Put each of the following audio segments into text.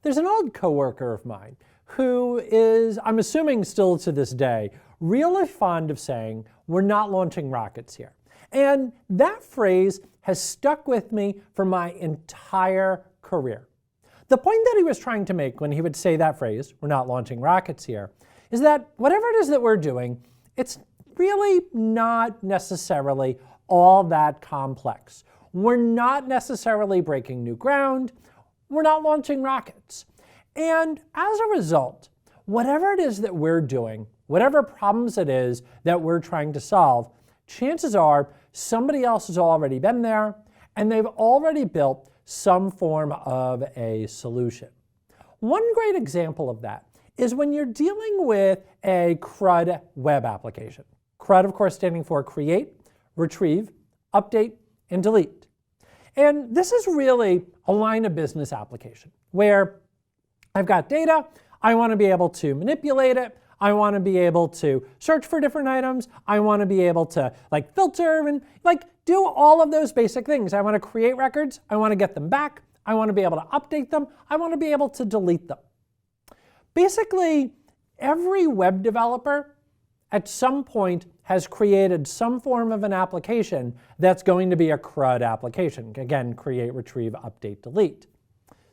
There's an old coworker of mine who is, I'm assuming still to this day, really fond of saying, we're not launching rockets here. And that phrase has stuck with me for my entire career. The point that he was trying to make when he would say that phrase, we're not launching rockets here, is that whatever it is that we're doing, it's really not necessarily all that complex. We're not necessarily breaking new ground. We're not launching rockets. And as a result, whatever it is that we're doing, whatever problems it is that we're trying to solve, chances are somebody else has already been there and they've already built some form of a solution. One great example of that is when you're dealing with a Crud Web Application. Crud, of course, standing for create, retrieve, update, and delete. And this is really a line of business application where I've got data, I want to be able to manipulate it, I want to be able to search for different items, I want to be able to filter and do all of those basic things. I want to create records, I want to get them back, I want to be able to update them, I want to be able to delete them. Basically, every web developer at some point has created some form of an application that's going to be a CRUD application. Again, create, retrieve, update, delete.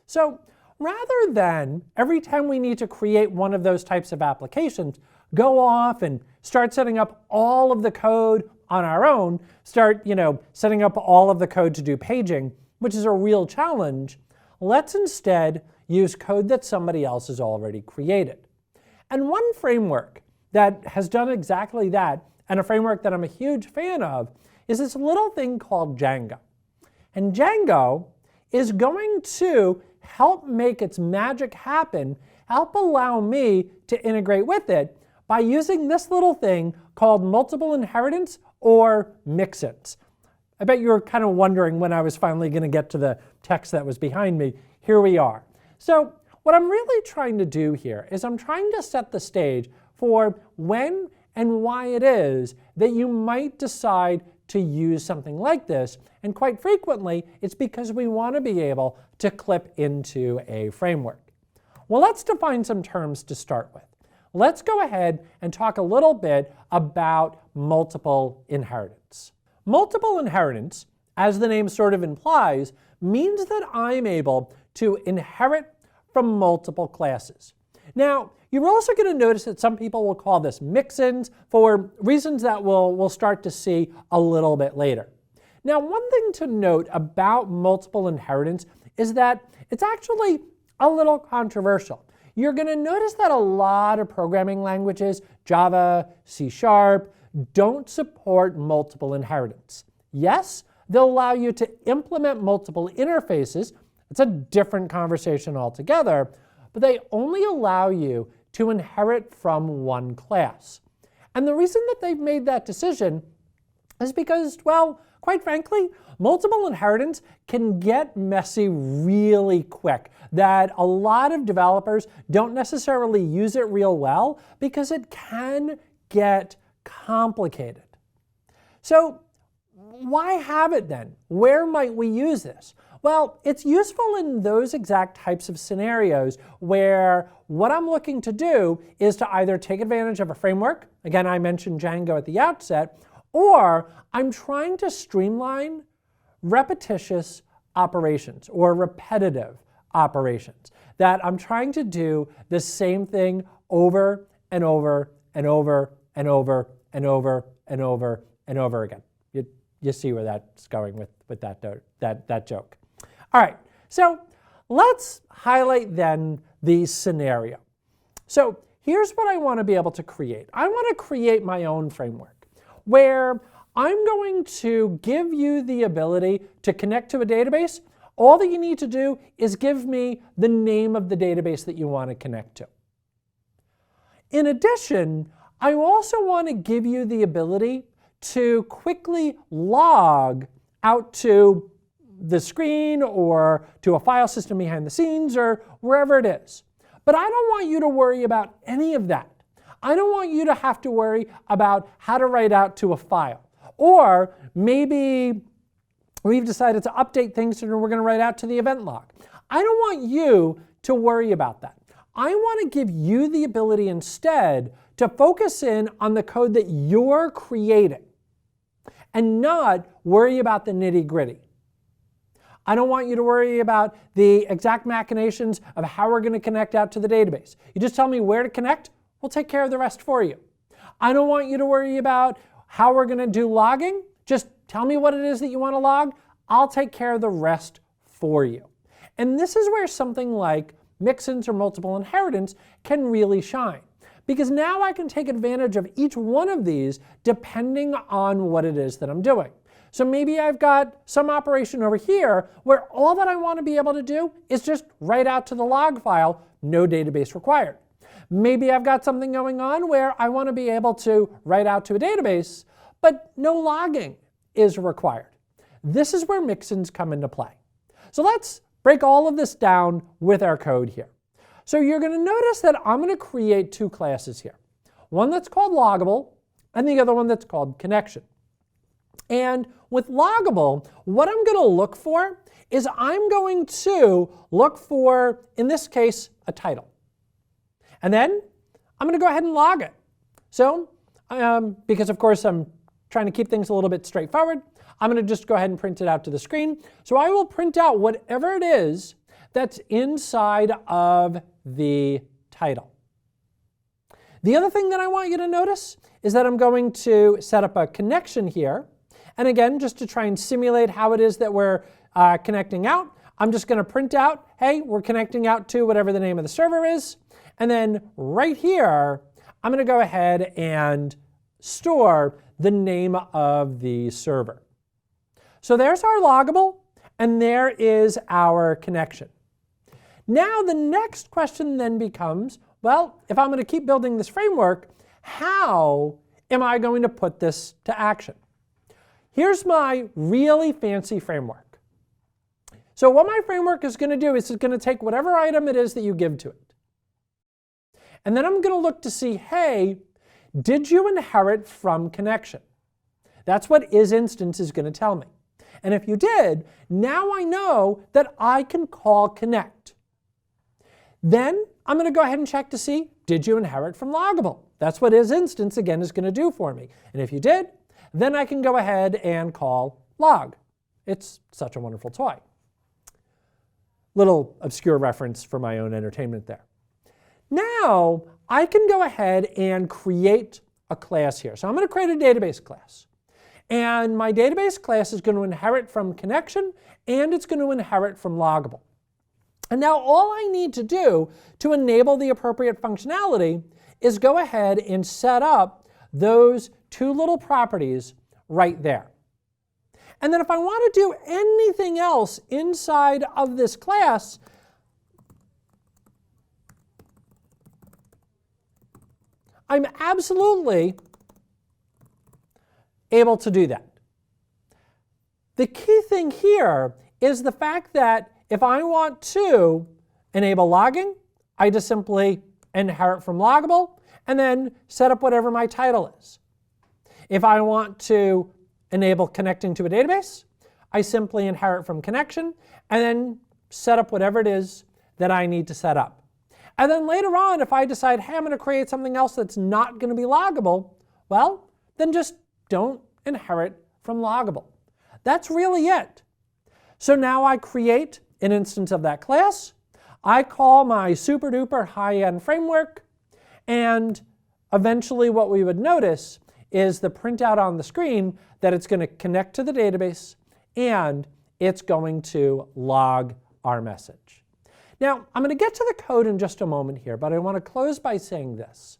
So rather than every time we need to create one of those types of applications, go off and start setting up all of the code on our own, start setting up all of the code to do paging, which is a real challenge, let's instead use code that somebody else has already created. And one framework that has done exactly that, and a framework that I'm a huge fan of, is this little thing called Django. And Django is going to help make its magic happen, help allow me to integrate with it by using this little thing called multiple inheritance or Mixins. I bet you were kind of wondering when I was finally going to get to the text that was behind me. Here we are. So what I'm really trying to do here is I'm trying to set the stage for when and why it is that you might decide to use something like this. And quite frequently, it's because we want to be able to clip into a framework. Well, let's define some terms to start with. Let's go ahead and talk a little bit about multiple inheritance. Multiple inheritance, as the name sort of implies, means that I'm able to inherit from multiple classes. Now, you're also going to notice that some people will call this Mixins for reasons that we'll start to see a little bit later. Now, one thing to note about multiple inheritance is that it's actually a little controversial. You're going to notice that a lot of programming languages, Java, C#, don't support multiple inheritance. Yes, they'll allow you to implement multiple interfaces. It's a different conversation altogether, but they only allow you to inherit from one class. And the reason that they've made that decision is because, well, quite frankly, multiple inheritance can get messy really quick, that a lot of developers don't necessarily use it real well because it can get complicated. So why have it then? Where might we use this? Well, it's useful in those exact types of scenarios where what I'm looking to do is to either take advantage of a framework, again I mentioned Django at the outset, or I'm trying to streamline repetitious operations or repetitive operations, that I'm trying to do the same thing over and over and over and over and over and over and over again. You see where that's going with that joke. All right, so let's highlight then the scenario. So here's what I want to be able to create. I want to create my own framework where I'm going to give you the ability to connect to a database. All that you need to do is give me the name of the database that you want to connect to. In addition, I also want to give you the ability to quickly log out to the screen or to a file system behind the scenes or wherever it is. But I don't want you to worry about any of that. I don't want you to have to worry about how to write out to a file. Or maybe we've decided to update things and we're going to write out to the event log. I don't want you to worry about that. I want to give you the ability instead to focus in on the code that you're creating and not worry about the nitty-gritty. I don't want you to worry about the exact machinations of how we're going to connect out to the database. You just tell me where to connect, we'll take care of the rest for you. I don't want you to worry about how we're going to do logging. Just tell me what it is that you want to log. I'll take care of the rest for you. And this is where something like Mixins or multiple inheritance can really shine. Because now I can take advantage of each one of these depending on what it is that I'm doing. So maybe I've got some operation over here where all that I want to be able to do is just write out to the log file, no database required. Maybe I've got something going on where I want to be able to write out to a database, but no logging is required. This is where Mixins come into play. So let's break all of this down with our code here. So you're going to notice that I'm going to create two classes here. One that's called loggable and the other one that's called connection. And with loggable, what I'm going to look for is I'm going to look for, in this case, a title. And then I'm going to go ahead and log it. So, because of course I'm trying to keep things a little bit straightforward, I'm going to just go ahead and print it out to the screen. So I will print out whatever it is that's inside of the title. The other thing that I want you to notice is that I'm going to set up a connection here. And again, just to try and simulate how it is that we're connecting out, I'm just going to print out, hey, we're connecting out to whatever the name of the server is. And then right here, I'm going to go ahead and store the name of the server. So there's our loggable, and there is our connection. Now the next question then becomes, well, if I'm going to keep building this framework, how am I going to put this to action? Here's my really fancy framework. So what my framework is going to do is it's going to take whatever item it is that you give to it. And then I'm going to look to see, hey, did you inherit from connection? That's what isInstance is going to tell me. And if you did, now I know that I can call connect. Then I'm going to go ahead and check to see, did you inherit from loggable? That's what isInstance again is going to do for me. And if you did, then I can go ahead and call log. It's such a wonderful toy. Little obscure reference for my own entertainment there. Now I can go ahead and create a class here. So I'm going to create a database class. And my database class is going to inherit from connection and it's going to inherit from loggable. And now all I need to do to enable the appropriate functionality is go ahead and set up those two little properties right there. And then if I want to do anything else inside of this class, I'm absolutely able to do that. The key thing here is the fact that if I want to enable logging, I just simply inherit from loggable and then set up whatever my title is. If I want to enable connecting to a database, I simply inherit from connection and then set up whatever it is that I need to set up. And then later on, if I decide, hey, I'm going to create something else that's not going to be loggable, well, then just don't inherit from loggable. That's really it. So now I create an instance of that class. I call my super duper high-end framework, and eventually what we would notice is the printout on the screen that it's going to connect to the database and it's going to log our message. Now, I'm going to get to the code in just a moment here, but I want to close by saying this.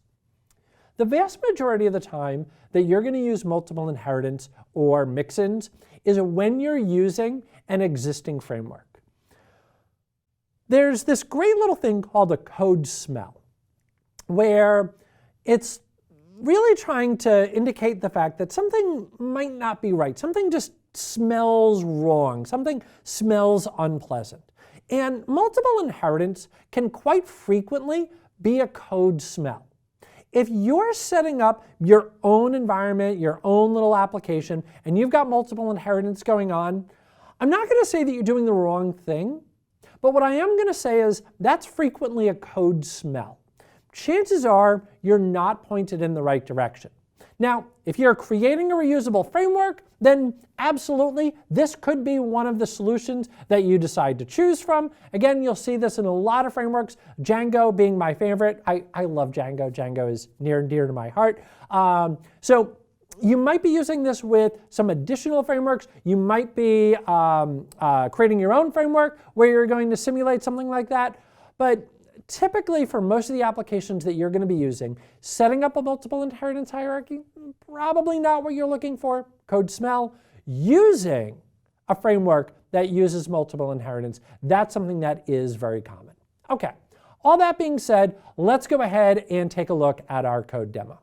The vast majority of the time that you're going to use multiple inheritance or mixins is when you're using an existing framework. There's this great little thing called a code smell, where it's really trying to indicate the fact that something might not be right. Something just smells wrong. Something smells unpleasant. And multiple inheritance can quite frequently be a code smell. If you're setting up your own environment, your own little application, and you've got multiple inheritance going on, I'm not going to say that you're doing the wrong thing, But what I am going to say is that's frequently a code smell. Chances are you're not pointed in the right direction. Now, if you're creating a reusable framework, then absolutely, this could be one of the solutions that you decide to choose from. Again, you'll see this in a lot of frameworks, Django being my favorite. I love Django. Django is near and dear to my heart. So you might be using this with some additional frameworks. You might be creating your own framework where you're going to simulate something like that. But typically, for most of the applications that you're going to be using, setting up a multiple inheritance hierarchy, probably not what you're looking for. Code smell. Using a framework that uses multiple inheritance, that's something that is very common. Okay, all that being said, let's go ahead and take a look at our code demo.